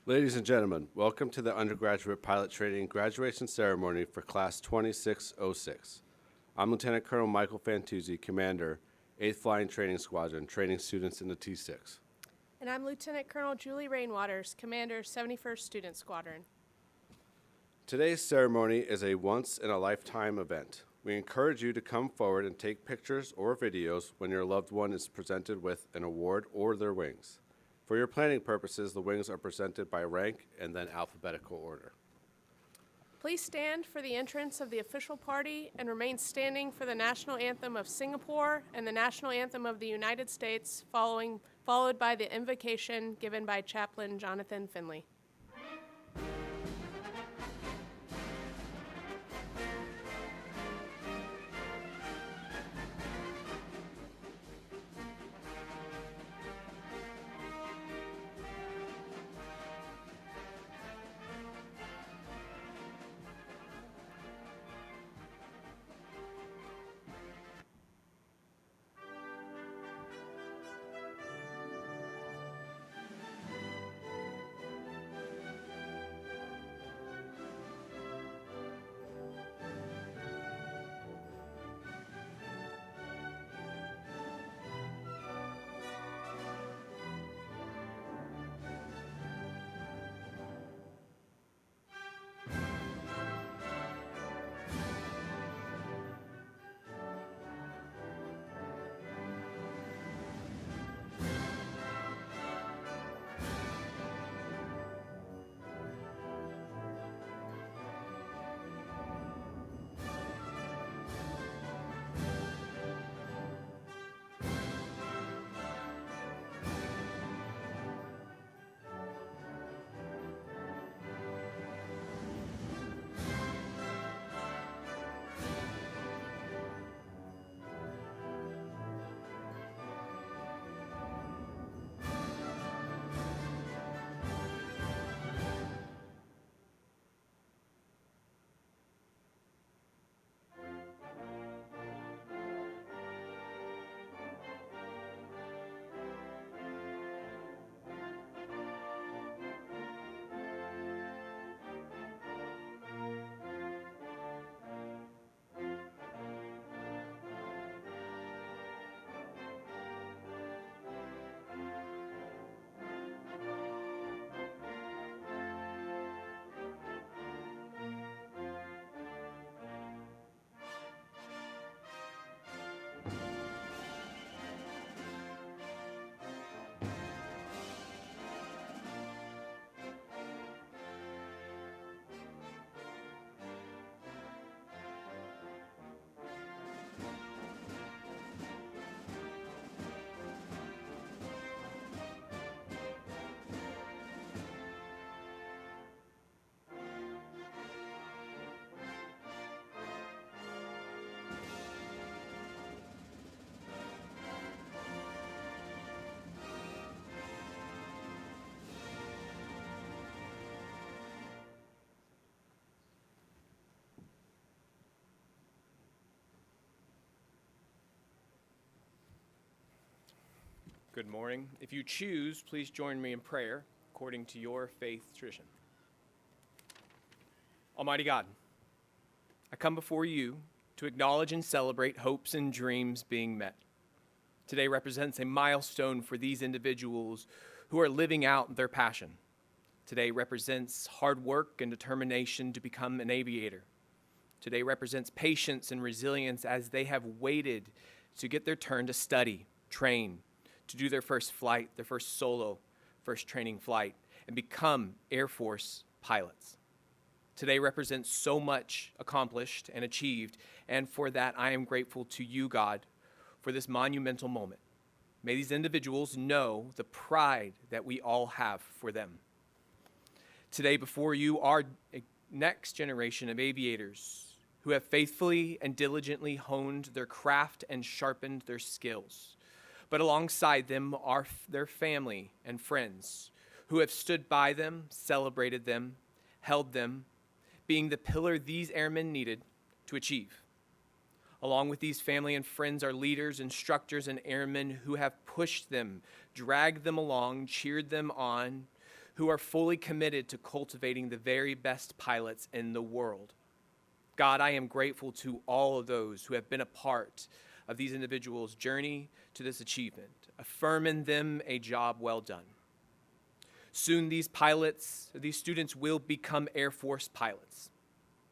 Ladies and gentlemen, welcome to the Undergraduate Pilot Training Graduation Ceremony for Class 2606. I'm Lieutenant Colonel Michael Fantuzzi, Commander, 8th Flying Training Squadron, training students in the T6. And I'm Lieutenant Colonel Julie Rainwaters, Commander, 71st Student Squadron. Today's ceremony is a once-in-a-lifetime event. We encourage you to come forward and take pictures or videos when your loved one is presented with an award or their wings. For your planning purposes, the wings are presented by rank and then alphabetical order. Please stand for the entrance of the official party and remain standing for the National Anthem of Singapore and the National Anthem of the United States, followed by the invocation given by Chaplain Jonathan Finley. Good morning. If you choose, please join me in prayer according to your faith tradition. Almighty God, I come before you to acknowledge and celebrate hopes and dreams being met. Today represents a milestone for these individuals who are living out their passion. Today represents hard work and determination to become an aviator. Today represents patience and resilience as they have waited to get their turn to study, train, to do their first flight, their first solo, first training flight, and become Air Force pilots. Today represents so much accomplished and achieved, and for that I am grateful to you, God, for this monumental moment. May these individuals know the pride that we all have for them. Today before you are a next generation of aviators who have faithfully and diligently honed their craft and sharpened their skills. But alongside them are their family and friends who have stood by them, celebrated them, held them, being the pillar these airmen needed to achieve. Along with these family and friends are leaders, instructors, and airmen who have pushed them, dragged them along, cheered them on, who are fully committed to cultivating the very best pilots in the world. God, I am grateful to all of those who have been a part of these individuals' journey to this achievement. Affirm in them a job well done. Soon these students will become Air Force pilots.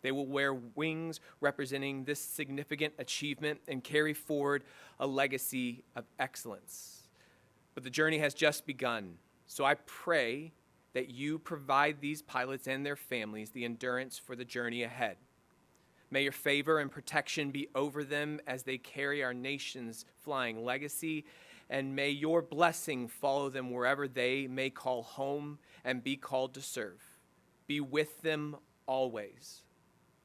They will wear wings representing this significant achievement and carry forward a legacy of excellence. But the journey has just begun, so I pray that you provide these pilots and their families the endurance for the journey ahead. May your favor and protection be over them as they carry our nation's flying legacy, and may your blessing follow them wherever they may call home and be called to serve. Be with them always.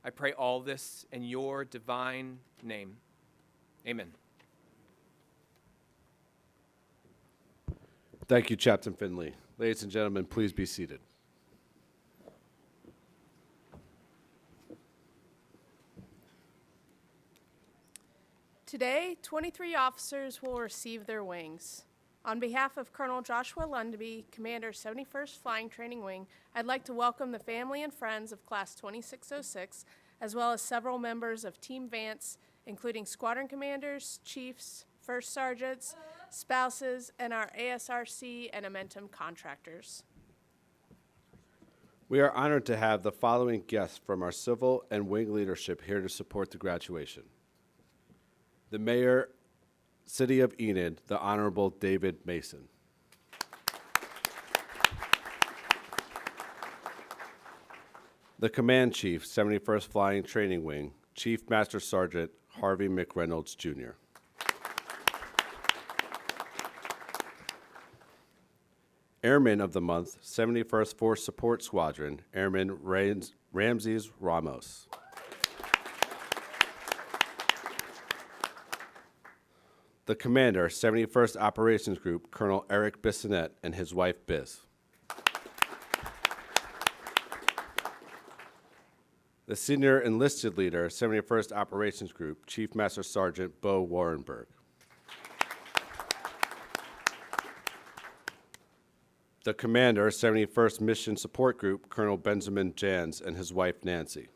I pray all this in your divine name. Amen. Thank you, Captain Finley. Ladies and gentlemen, please be seated. Today, 23 officers will receive their wings. On behalf of Colonel Joshua Lundby, Commander 71st Flying Training Wing, I'd like to welcome the family and friends of Class 2606, as well as several members of Team Vance, including squadron commanders, chiefs, first sergeants, spouses, and our ASRC and Amentum contractors. We are honored to have the following guests from our civil and wing leadership here to support the graduation. The Mayor, City of Enid, the Honorable David Mason. The Command Chief, 71st Flying Training Wing, Chief Master Sergeant Harvey McReynolds, Jr. Airman of the Month, 71st Force Support Squadron, Airman Ramses Ramos. The Commander, 71st Operations Group, Colonel Eric Bissonette and his wife, Biz. The Senior Enlisted Leader, 71st Operations Group, Chief Master Sergeant Bo Warrenberg. The Commander, 71st Mission Support Group, Colonel Benjamin Jans and his wife, Nancy.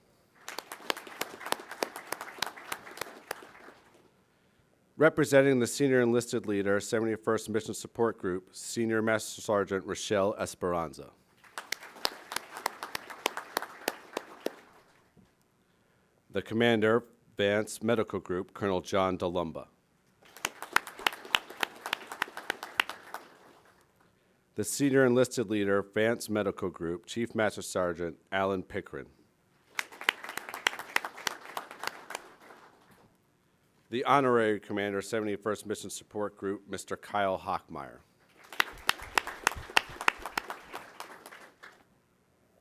Representing the Senior Enlisted Leader, 71st Mission Support Group, Senior Master Sergeant Rochelle Esperanza. The Commander, Vance Medical Group, Colonel John DeLumba. The Senior Enlisted Leader, Vance Medical Group, Chief Master Sergeant Alan Pickren. The Honorary Commander, 71st Mission Support Group, Mr. Kyle Hockmeyer.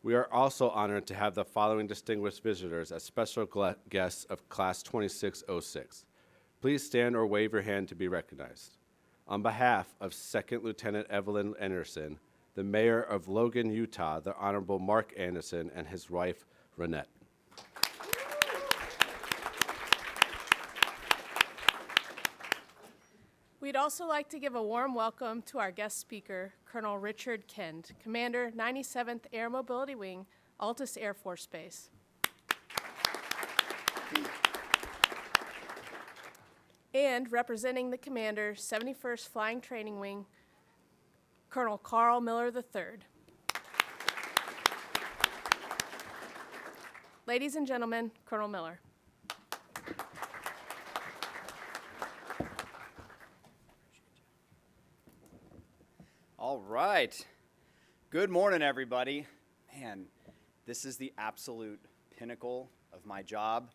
We are also honored to have the following distinguished visitors as special guests of Class 2606. Please stand or wave your hand to be recognized. On behalf of 2nd Lieutenant Evelyn Anderson, the Mayor of Logan, Utah, the Honorable Mark Anderson and his wife, Renette. We'd also like to give a warm welcome to our guest speaker, Colonel Richard Kend, Commander 97th Air Mobility Wing, Altus Air Force Base. And representing the Commander, 71st Flying Training Wing, Colonel Carl Miller III. Ladies and gentlemen, Colonel Miller. All right. Good morning, everybody. Man, this is the absolute pinnacle of my job,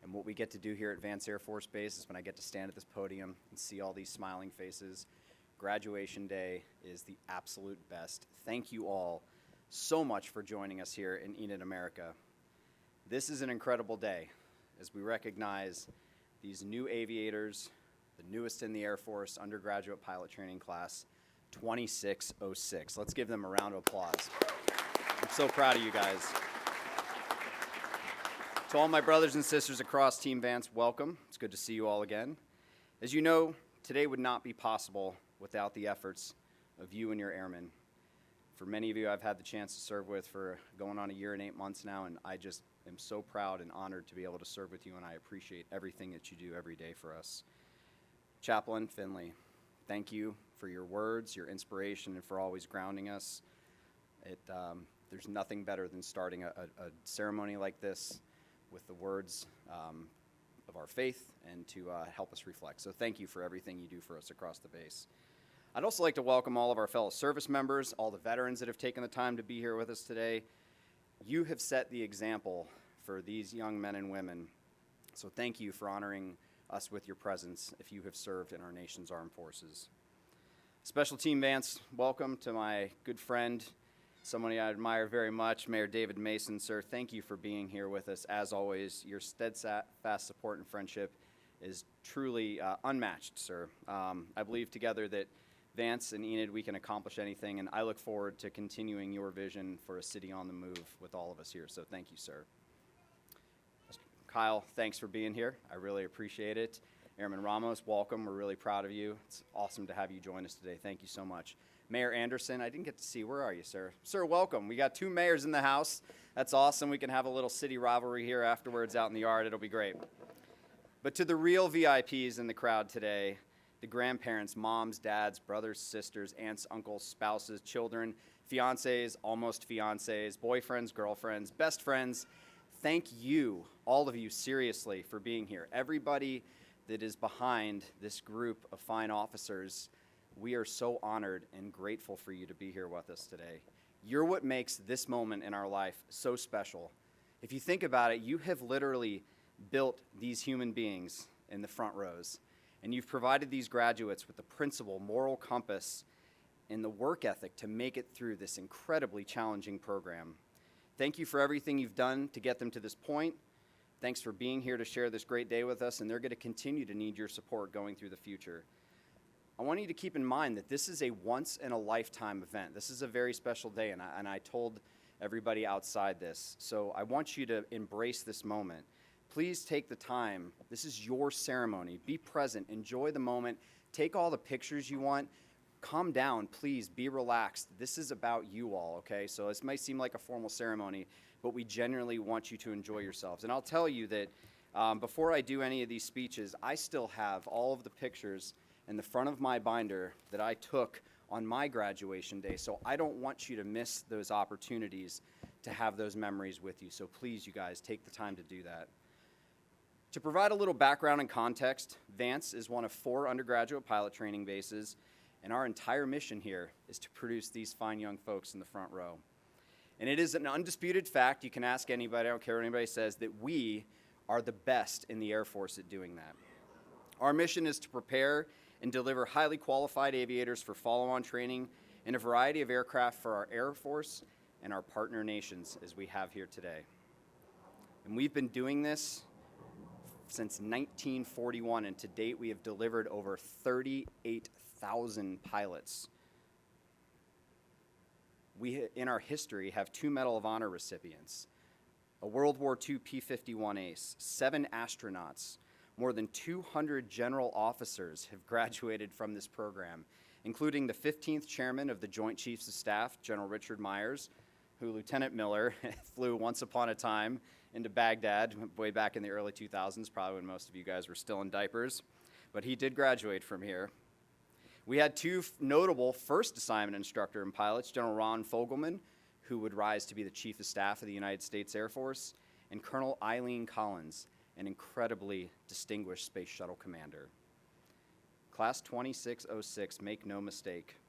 and what we get to do here at Vance Air Force Base is when I get to stand at this podium and see all these smiling faces. Graduation day is the absolute best. Thank you all so much for joining us here in Enid, America. This is an incredible day as we recognize these new aviators, the newest in the Air Force Undergraduate Pilot Training Class, 2606. Let's give them a round of applause. I'm so proud of you guys. To all my brothers and sisters across Team Vance, welcome. It's good to see you all again. As you know, today would not be possible without the efforts of you and your airmen. For many of you, I've had the chance to serve with for going on a year and 8 months now, and I just am so proud and honored to be able to serve with you, and I appreciate everything that you do every day for us. Chaplain Finley, thank you for your words, your inspiration, and for always grounding us. There's nothing better than starting a ceremony like this with the words of our faith and to help us reflect. So thank you for everything you do for us across the base. I'd also like to welcome all of our fellow service members, all the veterans that have taken the time to be here with us today. You have set the example for these young men and women, so thank you for honoring us with your presence if you have served in our nation's armed forces. Special Team Vance, welcome to my good friend, somebody I admire very much, Mayor David Mason. Sir, thank you for being here with us. As always, your steadfast support and friendship is truly unmatched, sir. I believe together that Vance and Enid, we can accomplish anything, and I look forward to continuing your vision for a city on the move with all of us here, so thank you, sir. Kyle, thanks for being here. I really appreciate it. Airman Ramos, welcome. We're really proud of you. It's awesome to have you join us today. Thank you so much. Mayor Anderson, I didn't get to see. Where are you, sir? Sir, welcome. We got 2 mayors in the house. That's awesome. We can have a little city rivalry here afterwards out in the yard. It'll be great. But to the real VIPs in the crowd today, the grandparents, moms, dads, brothers, sisters, aunts, uncles, spouses, children, fiancés, almost fiancés, boyfriends, girlfriends, best friends, thank you, all of you, seriously, for being here. Everybody that is behind this group of fine officers, we are so honored and grateful for you to be here with us today. You're what makes this moment in our life so special. If you think about it, you have literally built these human beings in the front rows. And you've provided these graduates with the principle, moral compass, and the work ethic to make it through this incredibly challenging program. Thank you for everything you've done to get them to this point. Thanks for being here to share this great day with us, and they're going to continue to need your support going through the future. I want you to keep in mind that this is a once-in-a-lifetime event. This is a very special day, and I told everybody outside this. So I want you to embrace this moment. Please take the time. This is your ceremony. Be present. Enjoy the moment. Take all the pictures you want. Calm down, please. Be relaxed. This is about you all, okay? So this might seem like a formal ceremony, but we genuinely want you to enjoy yourselves. And I'll tell you that before I do any of these speeches, I still have all of the pictures in the front of my binder that I took on my graduation day. So I don't want you to miss those opportunities to have those memories with you. So please, you guys, take the time to do that. To provide a little background and context, Vance is one of 4 undergraduate pilot training bases, and our entire mission here is to produce these fine young folks in the front row. And it is an undisputed fact, you can ask anybody, I don't care what anybody says, that we are the best in the Air Force at doing that. Our mission is to prepare and deliver highly qualified aviators for follow-on training in a variety of aircraft for our Air Force and our partner nations, as we have here today. And we've been doing this since 1941, and to date we have delivered over 38,000 pilots. We, in our history, have 2 Medal of Honor recipients, a World War II P-51 ace, 7 astronauts, more than 200 general officers have graduated from this program, including the 15th chairman of the Joint Chiefs of Staff, General Richard Myers, who Lieutenant Miller flew once upon a time into Baghdad way back in the early 2000s, probably when most of you guys were still in diapers, but he did graduate from here. We had 2 notable first assignment instructor and pilots, General Ron Fogelman, who would rise to be the Chief of Staff of the United States Air Force, and Colonel Eileen Collins, an incredibly distinguished space shuttle commander. Class 2606, make no mistake,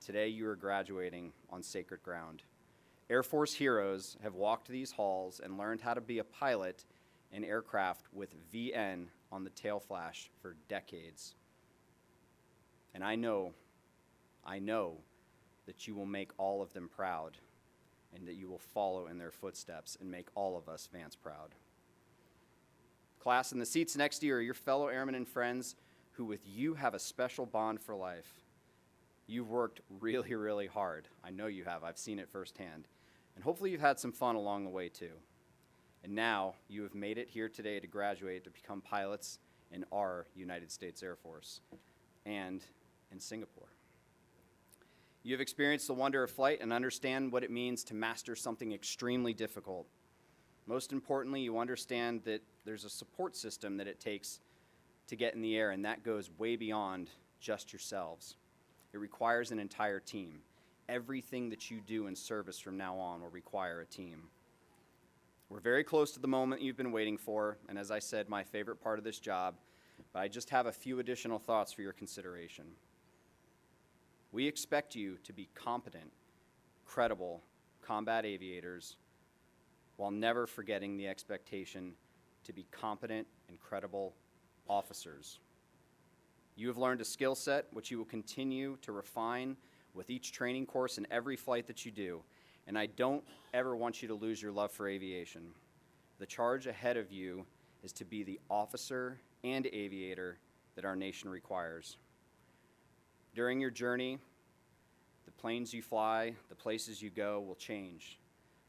today you are graduating on sacred ground. Air Force heroes have walked these halls and learned how to be a pilot in aircraft with VN on the tail flash for decades. And I know that you will make all of them proud and that you will follow in their footsteps and make all of us Vance proud. Class, in the seats next to you are your fellow airmen and friends who with you have a special bond for life. You've worked really, really hard. I know you have. I've seen it firsthand. And hopefully you've had some fun along the way too. And now you have made it here today to graduate to become pilots in our United States Air Force and in Singapore. You have experienced the wonder of flight and understand what it means to master something extremely difficult. Most importantly, you understand that there's a support system that it takes to get in the air, and that goes way beyond just yourselves. It requires an entire team. Everything that you do in service from now on will require a team. We're very close to the moment you've been waiting for, and as I said, my favorite part of this job, but I just have a few additional thoughts for your consideration. We expect you to be competent, credible combat aviators while never forgetting the expectation to be competent and credible officers. You have learned a skill set which you will continue to refine with each training course and every flight that you do, and I don't ever want you to lose your love for aviation. The charge ahead of you is to be the officer and aviator that our nation requires. During your journey, the planes you fly, the places you go will change,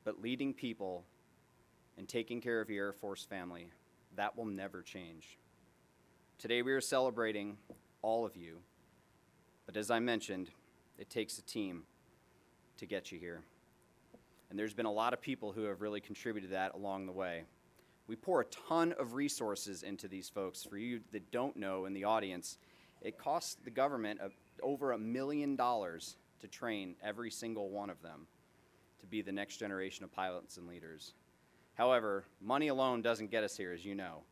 but leading people and taking care of your Air Force family, that will never change. Today we are celebrating all of you, but as I mentioned, it takes a team to get you here. And there's been a lot of people who have really contributed to that along the way. We pour a ton of resources into these folks. For you that don't know in the audience, it costs the government over $1 million to train every single one of them to be the next generation of pilots and leaders. However, money alone doesn't get us here, as you know.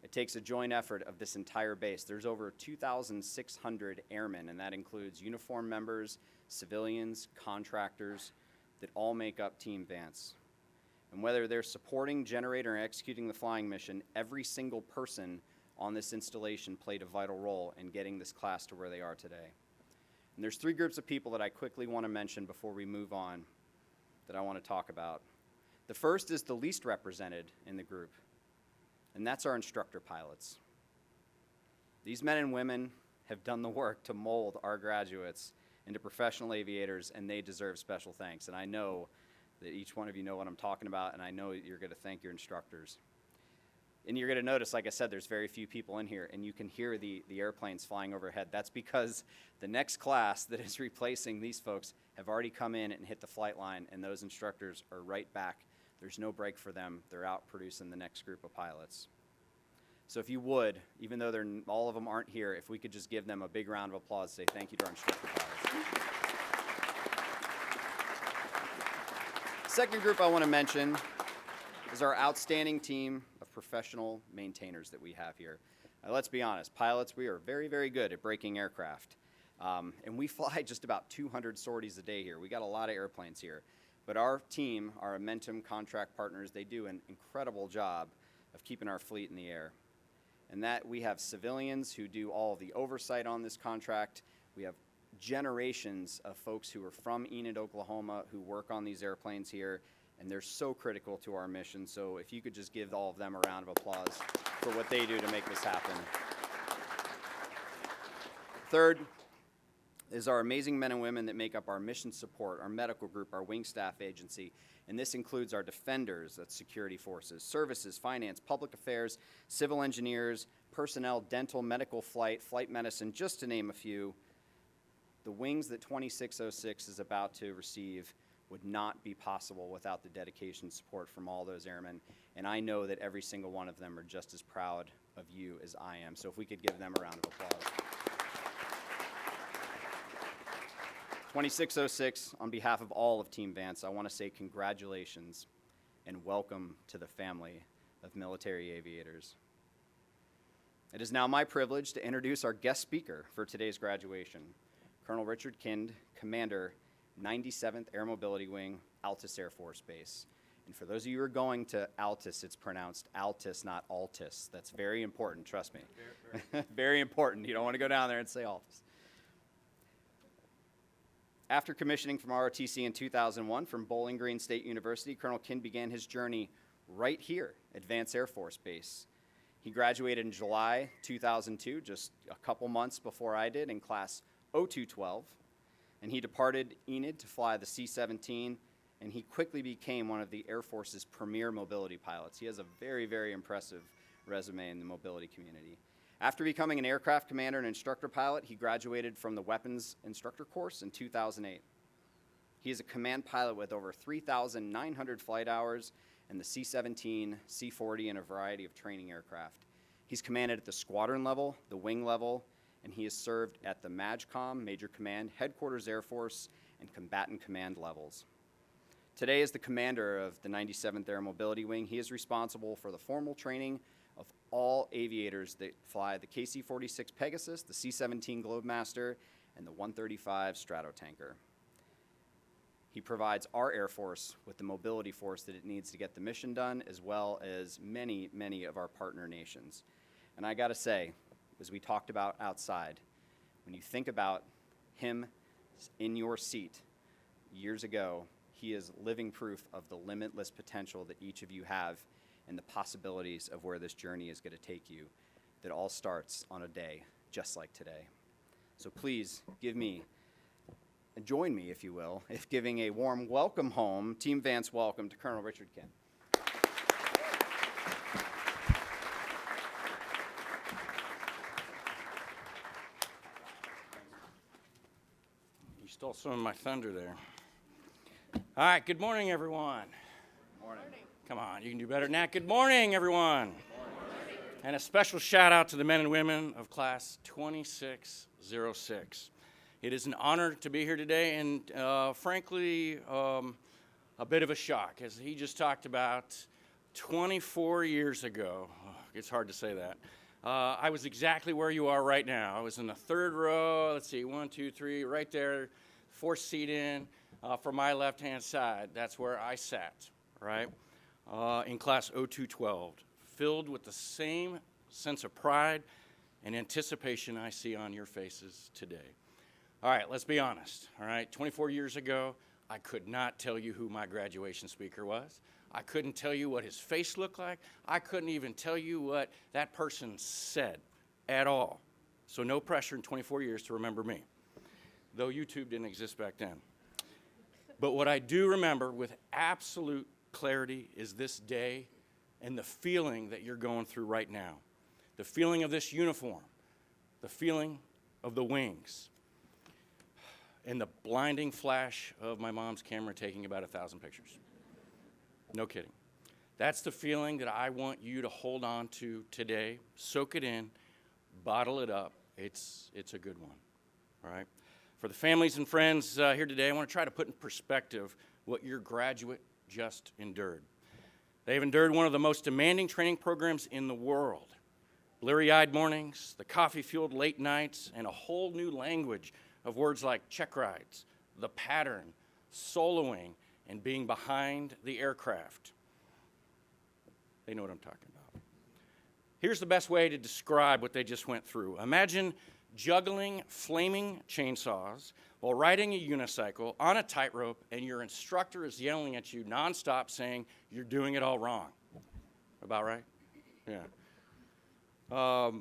It takes a joint effort of this entire base. There's over 2,600 airmen, and that includes uniformed members, civilians, contractors, that all make up Team Vance. And whether they're supporting, generating, or executing the flying mission, every single person on this installation played a vital role in getting this class to where they are today. And there's three groups of people that I quickly want to mention before we move on that I want to talk about. The first is the least represented in the group, and that's our instructor pilots. These men and women have done the work to mold our graduates into professional aviators, and they deserve special thanks. And I know that each one of you know what I'm talking about, and I know you're going to thank your instructors. And you're going to notice, like I said, there's very few people in here, and you can hear the airplanes flying overhead. That's because the next class that is replacing these folks have already come in and hit the flight line, and those instructors are right back. There's no break for them. They're out producing the next group of pilots. So if you would, even though all of them aren't here, if we could just give them a big round of applause, say thank you to our instructor pilots. Second group I want to mention is our outstanding team of professional maintainers that we have here. Let's be honest, pilots, we are very, very good at breaking aircraft. And we fly just about 200 sorties a day here. We got a lot of airplanes here. But our team, our Amentum contract partners, they do an incredible job of keeping our fleet in the air. And that we have civilians who do all of the oversight on this contract. We have generations of folks who are from Enid, Oklahoma, who work on these airplanes here, and they're so critical to our mission. So if you could just give all of them a round of applause for what they do to make this happen. Third is our amazing men and women that make up our mission support, our medical group, our wing staff agency, and this includes our defenders, that's security forces, services, finance, public affairs, civil engineers, personnel, dental, medical flight, flight medicine, just to name a few. The wings that 2606 is about to receive would not be possible without the dedication and support from all those airmen, and I know that every single one of them are just as proud of you as I am, so if we could give them a round of applause. 2606, on behalf of all of Team Vance, I want to say congratulations and welcome to the family of military aviators. It is now my privilege to introduce our guest speaker for today's graduation, Colonel Richard Kind, Commander, 97th Air Mobility Wing, Altus Air Force Base. And for those of you who are going to Altus, it's pronounced Altus, not Altus. That's very important, trust me. Very. Very important. You don't want to go down there and say Altus. After commissioning from ROTC in 2001 from Bowling Green State University, Colonel Kind began his journey right here at Vance Air Force Base. He graduated in July 2002, just a couple months before I did, in class 0212, and he departed Enid to fly the C-17, and he quickly became one of the Air Force's premier mobility pilots. He has a very, very impressive resume in the mobility community. After becoming an aircraft commander and instructor pilot, he graduated from the weapons instructor course in 2008. He is a command pilot with over 3,900 flight hours in the C-17, C-40, and a variety of training aircraft. He's commanded at the squadron level, the wing level, and he has served at the MAJCOM, Major Command, Headquarters Air Force, and Combatant Command levels. Today, as the commander of the 97th Air Mobility Wing, he is responsible for the formal training of all aviators that fly the KC-46 Pegasus, the C-17 Globemaster, and the 135 Stratotanker. He provides our Air Force with the mobility force that it needs to get the mission done, as well as many, many of our partner nations. And I gotta say, as we talked about outside, when you think about him in your seat years ago, he is living proof of the limitless potential that each of you have and the possibilities of where this journey is gonna take you, that all starts on a day just like today. So please give me, and join me, if you will, if giving a warm welcome home, Team Vance welcome to Colonel Richard Kin. You stole some of my thunder there. All right, good morning, everyone. Morning. Come on, you can do better than that. Good morning, everyone. And a special shout out to the men and women of Class 2606. It is an honor to be here today, and frankly, a bit of a shock. As he just talked about, 24 years ago, it's hard to say that, I was exactly where you are right now. I was in the third row, let's see, 1, 2, 3, right there, fourth seat in, from my left-hand side. That's where I sat, right, in Class 0212, filled with the same sense of pride and anticipation I see on your faces today. All right, let's be honest, all right? 24 years ago, I could not tell you who my graduation speaker was. I couldn't tell you what his face looked like. I couldn't even tell you what that person said at all. So no pressure in 24 years to remember me, though YouTube didn't exist back then. But what I do remember with absolute clarity is this day and the feeling that you're going through right now. The feeling of this uniform, the feeling of the wings, and the blinding flash of my mom's camera taking about 1,000 pictures. No kidding. That's the feeling that I want you to hold on to today. Soak it in, bottle it up. It's a good one, all right? For the families and friends here today, I want to try to put in perspective what your graduate just endured. They've endured one of the most demanding training programs in the world. Bleary-eyed mornings, the coffee-fueled late nights, and a whole new language of words like check rides, the pattern, soloing, and being behind the aircraft. They know what I'm talking about. Here's the best way to describe what they just went through. Imagine juggling flaming chainsaws while riding a unicycle on a tightrope, and your instructor is yelling at you nonstop saying you're doing it all wrong. About right? Yeah.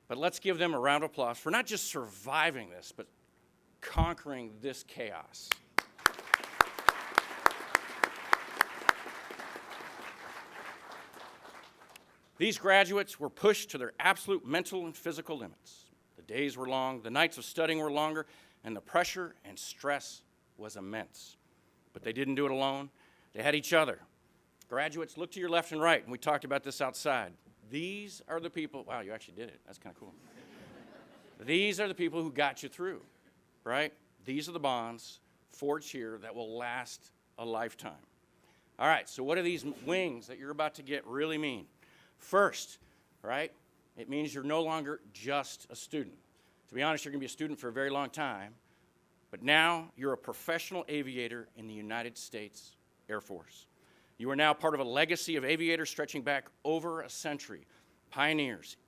But let's give them a round of applause for not just surviving this, but conquering this chaos. These graduates were pushed to their absolute mental and physical limits. The days were long, the nights of studying were longer, and the pressure and stress was immense. But they didn't do it alone. They had each other. Graduates, look to your left and right, and we talked about this outside. These are the people, wow, you actually did it. That's kind of cool. These are the people who got you through, right? These are the bonds forged here that will last a lifetime. All right, so what do these wings that you're about to get really mean? First, right, it means you're no longer just a student. To be honest, you're going to be a student for a very long time, but now you're a professional aviator in the United States Air Force. You are now part of a legacy of aviators stretching back over a century, pioneers,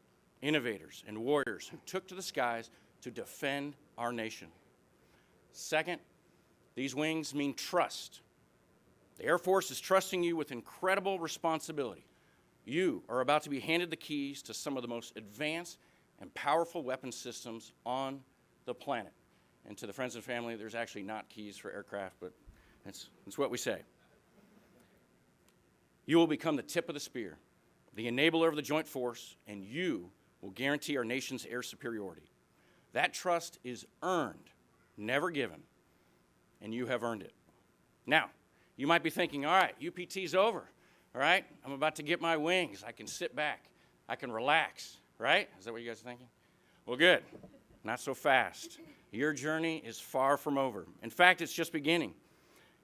innovators, and warriors who took to the skies to defend our nation. Second, these wings mean trust. The Air Force is trusting you with incredible responsibility. You are about to be handed the keys to some of the most advanced and powerful weapon systems on the planet. And to the friends and family, there's actually not keys for aircraft, but it's what we say. You will become the tip of the spear, the enabler of the joint force, and you will guarantee our nation's air superiority. That trust is earned, never given, and you have earned it. Now, you might be thinking, all right, UPT's over, all right? I'm about to get my wings. I can sit back. I can relax, right? Is that what you guys are thinking? Well, good. Not so fast. Your journey is far from over. In fact, it's just beginning.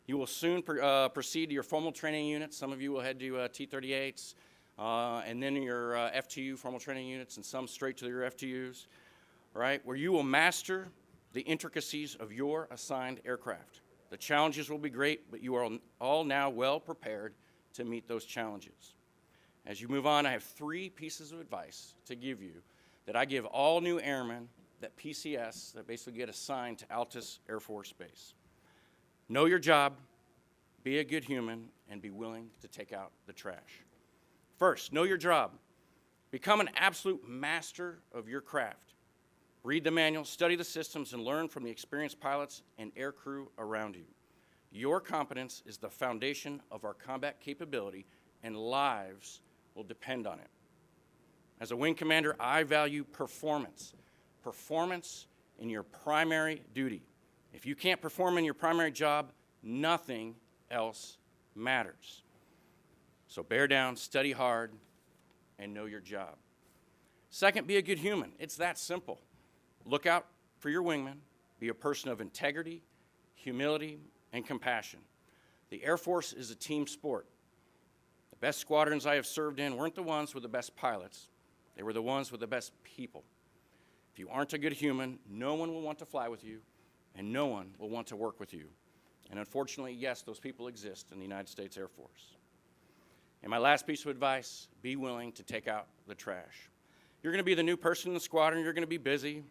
You will soon proceed to your formal training units. Some of you will head to T-38s, and then your FTU formal training units, and some straight to your FTUs, right? Where you will master the intricacies of your assigned aircraft. The challenges will be great, but you are all now well prepared to meet those challenges. As you move on, I have 3 pieces of advice to give you that I give all new airmen that PCS, that basically get assigned to Altus Air Force Base. Know your job, be a good human, and be willing to take out the trash. First, know your job. Become an absolute master of your craft. Read the manual, study the systems, and learn from the experienced pilots and air crew around you. Your competence is the foundation of our combat capability, and lives will depend on it. As a wing commander, I value performance. Performance in your primary duty. If you can't perform in your primary job, nothing else matters. So bear down, study hard, and know your job. Second, be a good human. It's that simple. Look out for your wingman. Be a person of integrity, humility, and compassion. The Air Force is a team sport. The best squadrons I have served in weren't the ones with the best pilots. They were the ones with the best people. If you aren't a good human, no one will want to fly with you, and no one will want to work with you. And unfortunately, yes, those people exist in the United States Air Force. And my last piece of advice, be willing to take out the trash. You're going to be the new person in the squadron. You're going to be busy,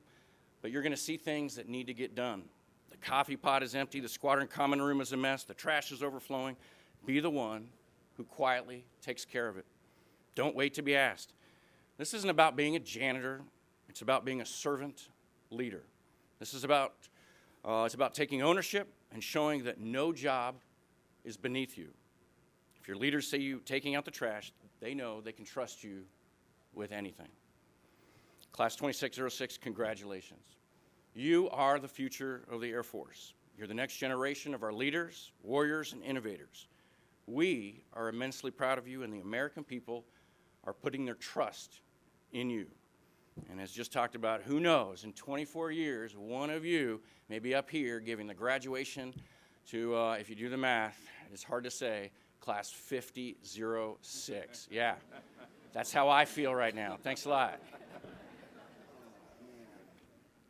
but you're going to see things that need to get done. The coffee pot is empty. The squadron common room is a mess. The trash is overflowing. Be the one who quietly takes care of it. Don't wait to be asked. This isn't about being a janitor. It's about being a servant leader. This is about, it's about taking ownership and showing that no job is beneath you. If your leaders see you taking out the trash, they know they can trust you with anything. Class 2606, congratulations. You are the future of the Air Force. You're the next generation of our leaders, warriors, and innovators. We are immensely proud of you, and the American people are putting their trust in you. And as just talked about, who knows, in 24 years, one of you may be up here giving the graduation to, if you do the math, it's hard to say, class 5006. Yeah, that's how I feel right now. Thanks a lot.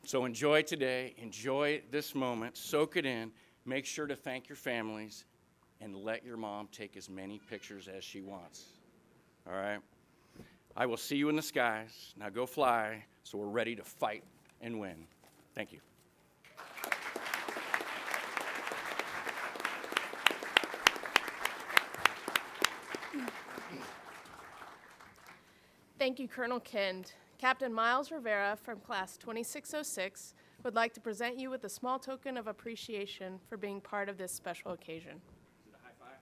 So enjoy today, enjoy this moment, soak it in, make sure to thank your families, and let your mom take as many pictures as she wants. All right? I will see you in the skies. Now go fly so we're ready to fight and win. Thank you. Thank you, Colonel Kind. Captain Miles Rivera from Class 2606 would like to present you with a small token of appreciation for being part of this special occasion. Is it a high five?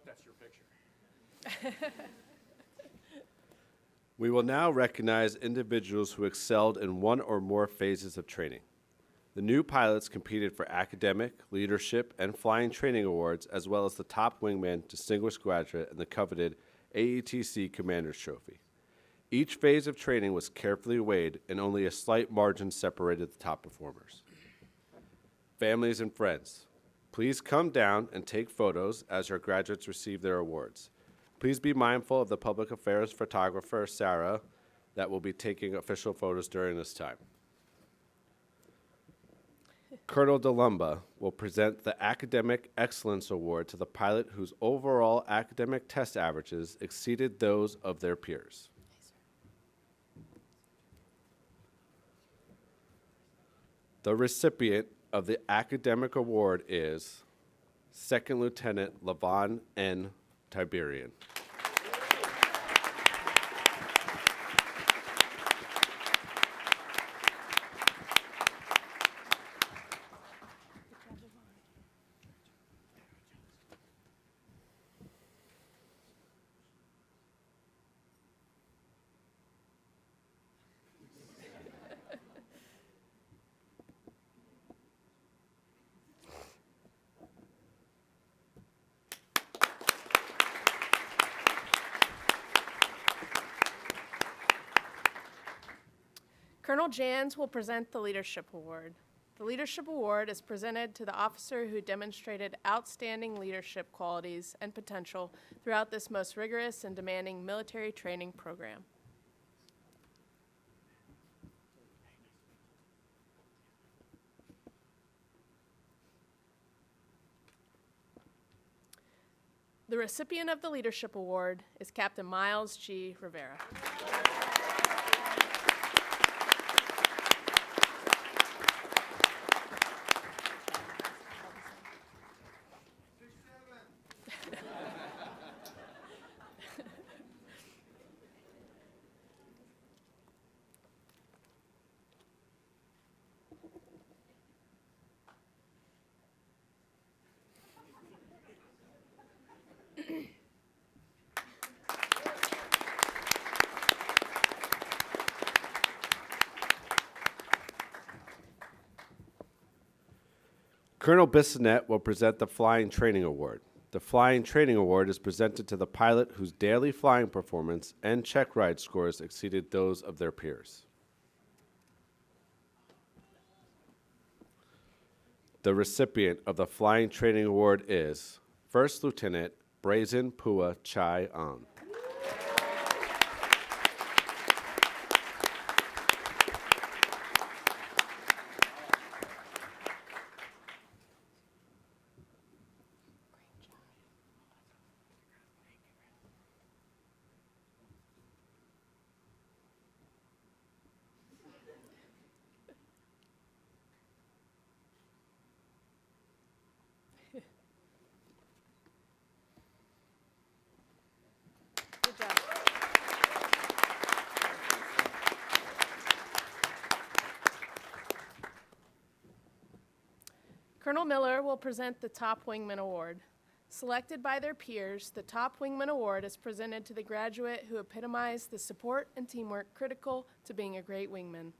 That's your picture. We will now recognize individuals who excelled in one or more phases of training. The new pilots competed for academic, leadership, and flying training awards, as well as the top wingman, distinguished graduate, and the coveted AETC Commander's Trophy. Each phase of training was carefully weighed, and only a slight margin separated the top performers. Families and friends, please come down and take photos as your graduates receive their awards. Please be mindful of the public affairs photographer, Sarah, that will be taking official photos during this time. Colonel DeLumba will present the Academic Excellence Award to the pilot whose overall academic test averages exceeded those of their peers. The recipient of the academic award is Second Lieutenant Levon N. Tiberian. Colonel Jans will present the Leadership Award. The Leadership Award is presented to the officer who demonstrated outstanding leadership qualities and potential throughout this most rigorous and demanding military training program. The recipient of the Leadership Award is Captain Miles G. Rivera. Colonel Bissonette will present the Flying Training Award. The Flying Training Award is presented to the pilot whose daily flying performance and check ride scores exceeded those of their peers. The recipient of the Flying Training Award is First Lieutenant Brazen Pua Chai An. Good job. Colonel Miller will present the Top Wingman Award. Selected by their peers, the Top Wingman Award is presented to the graduate who epitomized the support and teamwork critical to being a great wingman.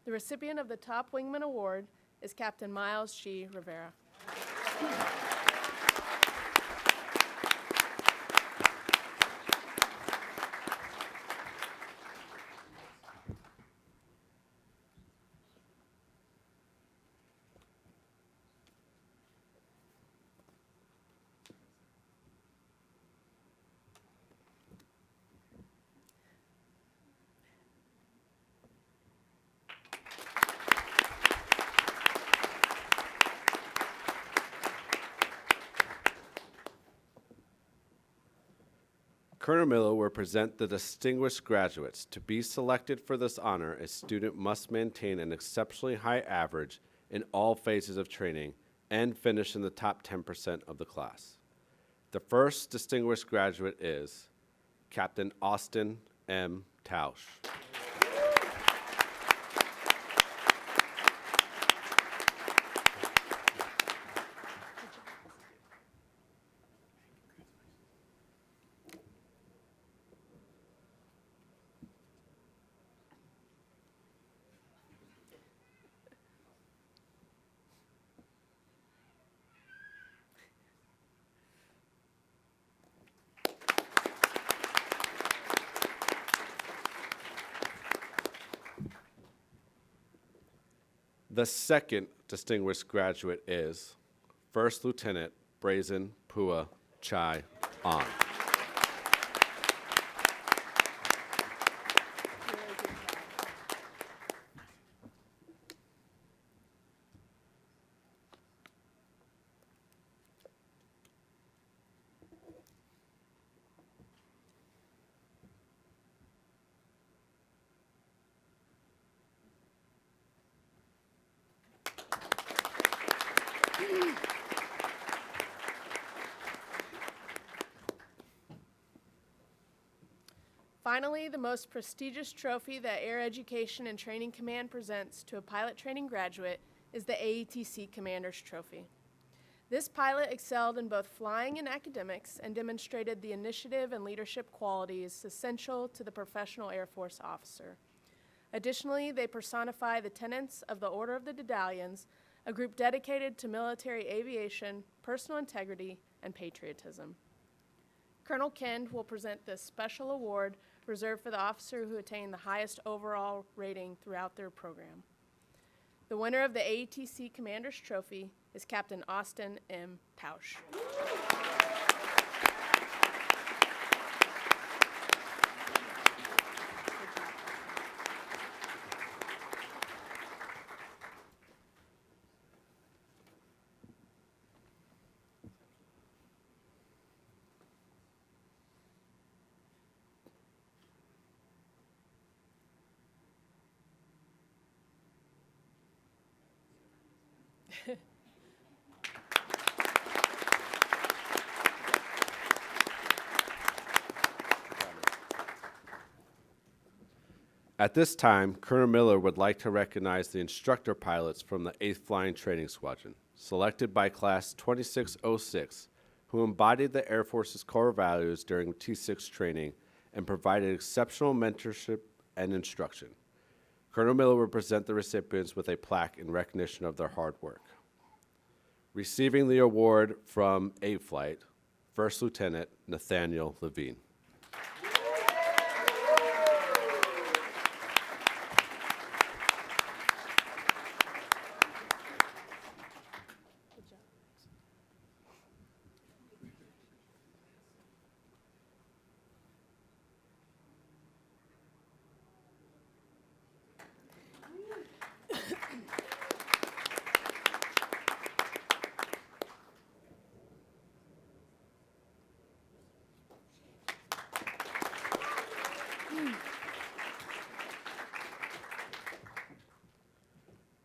The recipient of the Top Wingman Award is Captain Miles G. Rivera. Colonel Miller will present the distinguished graduates. To be selected for this honor, a student must maintain an exceptionally high average in all phases of training and finish in the top 10% of the class. The first distinguished graduate is Captain Austin M. Tausch. The second distinguished graduate is First Lieutenant Brazen Pua Chai An. Finally, the most prestigious trophy that Air Education and Training Command presents to a pilot training graduate is the AETC Commander's Trophy. This pilot excelled in both flying and academics and demonstrated the initiative and leadership qualities essential to the professional Air Force officer. Additionally, they personify the tenets of the Order of the Dedalians, a group dedicated to military aviation, personal integrity, and patriotism. Colonel Kend will present this special award reserved for the officer who attained the highest overall rating throughout their program. The winner of the AETC Commander's Trophy is Captain Austin M. Tausch. At this time, Colonel Miller would like to recognize the instructor pilots from the 8th Flying Training Squadron, selected by Class 2606, who embodied the Air Force's core values during T6 training and provided exceptional mentorship and instruction. Colonel Miller will present the recipients with a plaque in recognition of their hard work. Receiving the award from 8th Flight, First Lieutenant Nathaniel Levine.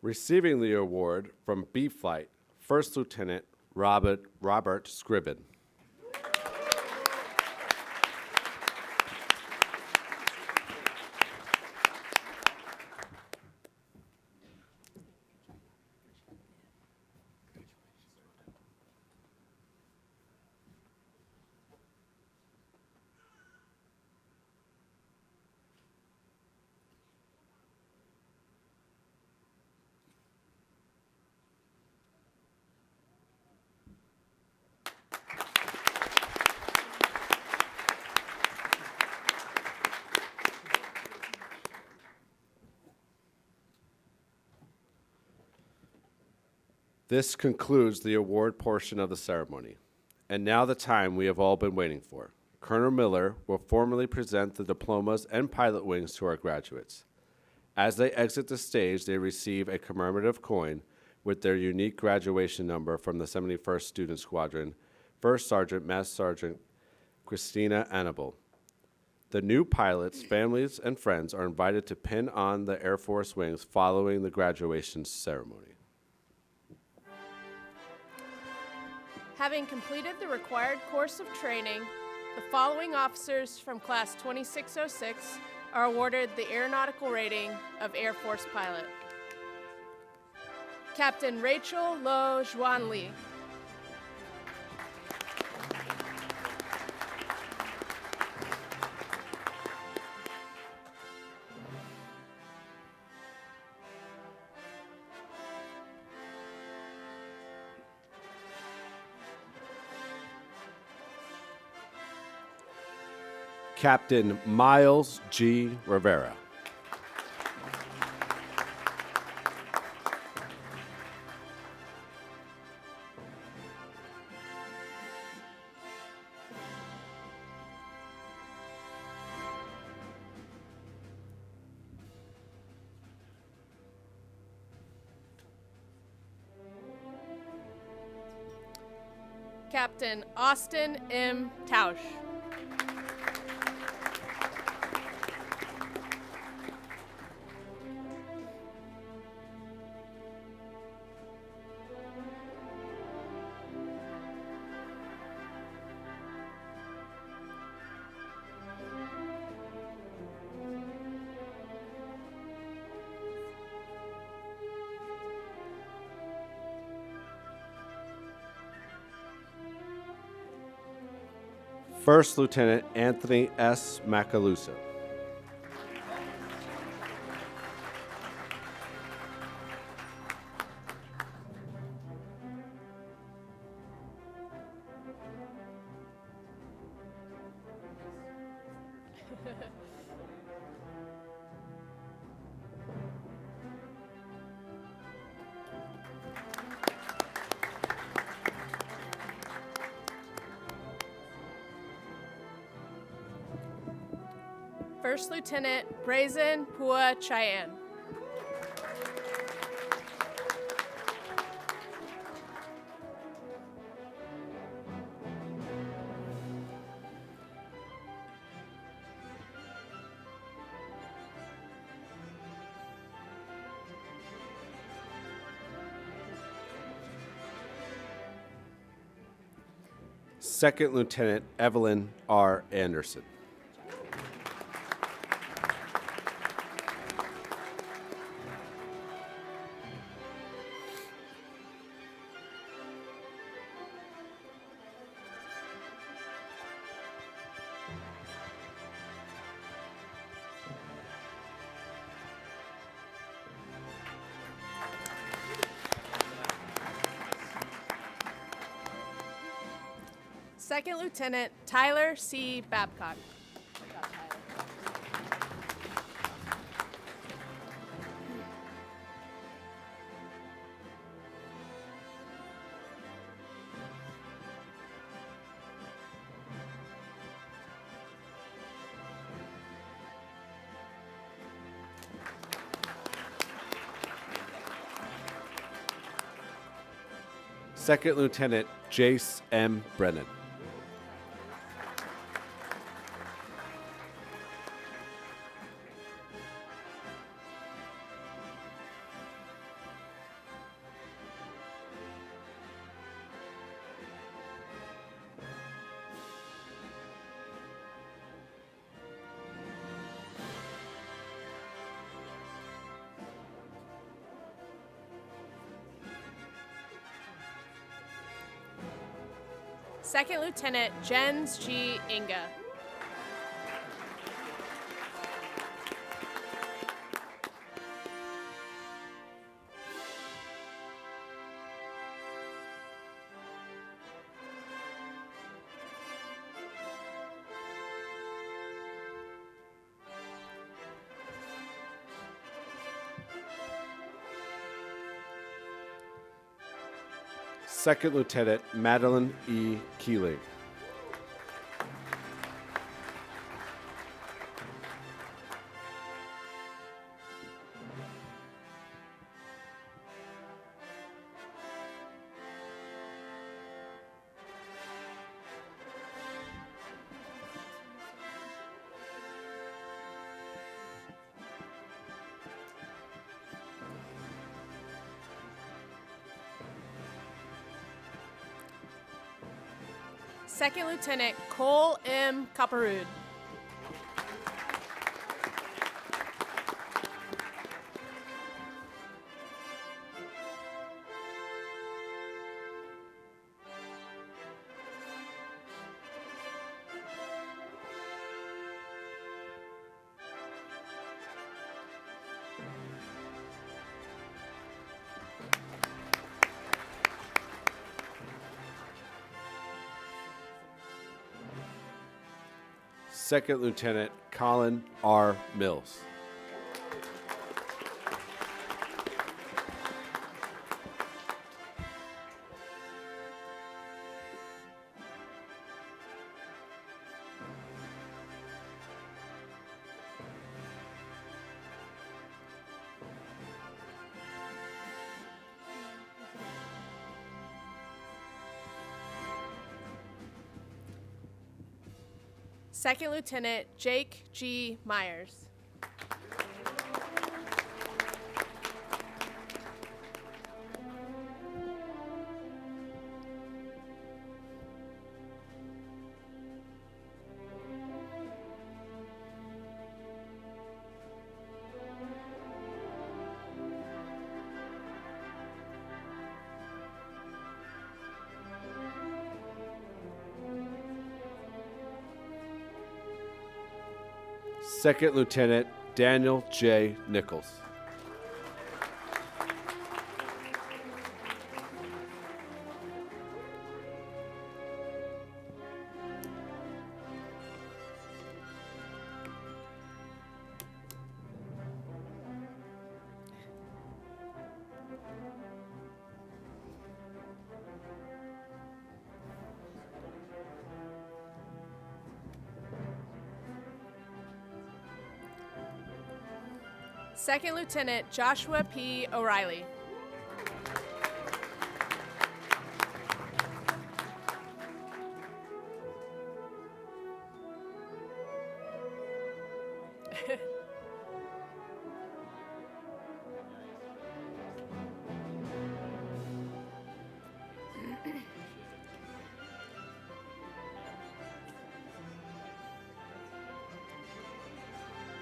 Receiving the award from B Flight, First Lieutenant Robert Scriven. This concludes the award portion of the ceremony. And now the time we have all been waiting for. Colonel Miller will formally present the diplomas and pilot wings to our graduates. As they exit the stage, they receive a commemorative coin with their unique graduation number from the 71st Student Squadron, First Sergeant Master Sergeant Christina Annabelle. The new pilots, families, and friends are invited to pin on the Air Force wings following the graduation ceremony. Having completed the required course of training, the following officers from Class 2606 are awarded the aeronautical rating of Air Force Pilot. Captain Rachel Lo Juan Lee. Captain Miles G. Rivera. Captain Austin M. Tausch. First Lieutenant Anthony S. Macaluso. First Lieutenant Brazen Pua Cheyenne. Second Lieutenant Evelyn R. Anderson. Second Lieutenant Tyler C. Babcock. Second Lieutenant Jace M. Brennan. Second Lieutenant Jens G. Inga. Second Lieutenant Madeline E. Keeling. Second Lieutenant Cole M. Caparud. Second Lieutenant Colin R. Mills. Second Lieutenant Jake G. Myers. Second Lieutenant Daniel J. Nichols. Second Lieutenant Joshua P. O'Reilly.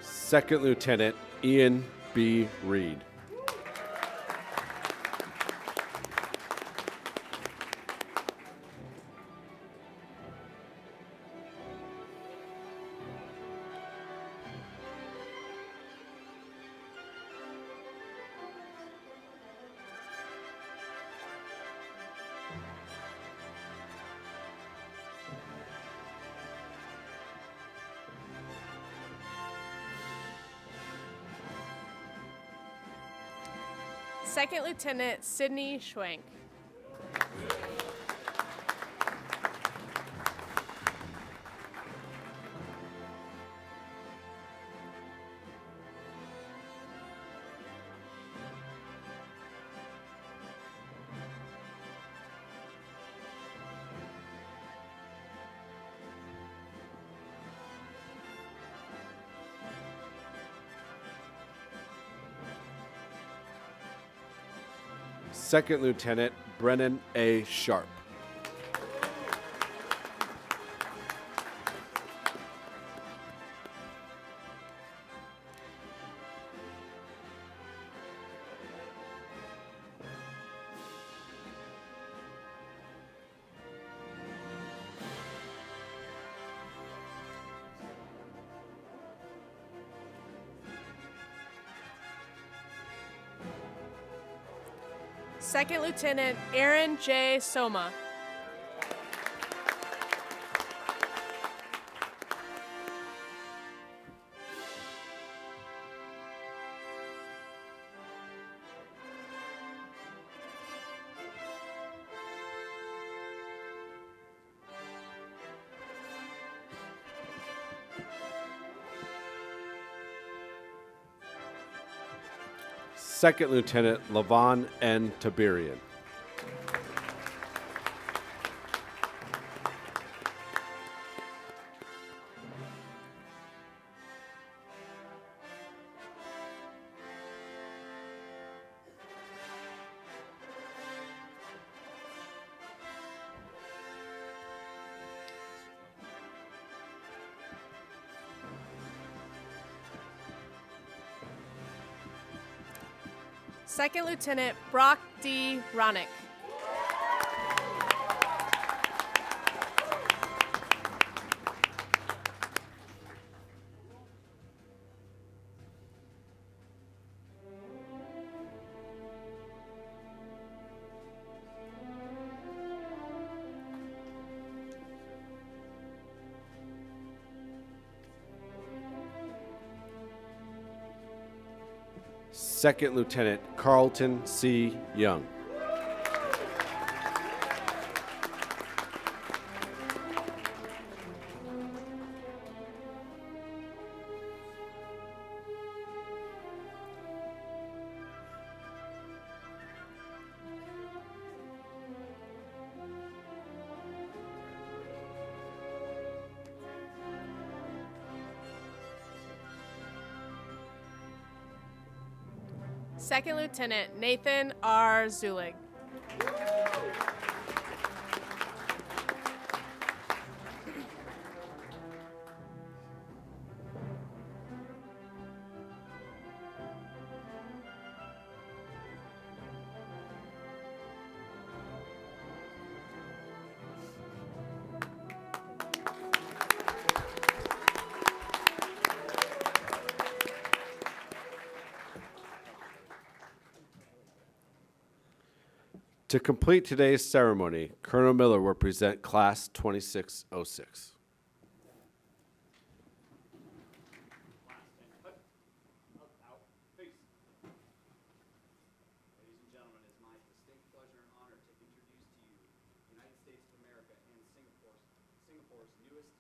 Second Lieutenant Ian B. Reed. Second Lieutenant Sidney Schwank. Second Lieutenant Brennan A. Sharp. Second Lieutenant Aaron J. Soma. Second Lieutenant Levon N. Tiberian. Second Lieutenant Brock D. Ronick. Second Lieutenant Carlton C. Young. Second Lieutenant Nathan R. Zulig. To complete today's ceremony, Colonel Miller will present Class 2606. Ladies and gentlemen, it is my distinct pleasure and honor to introduce to you the United States of America and Singapore's newest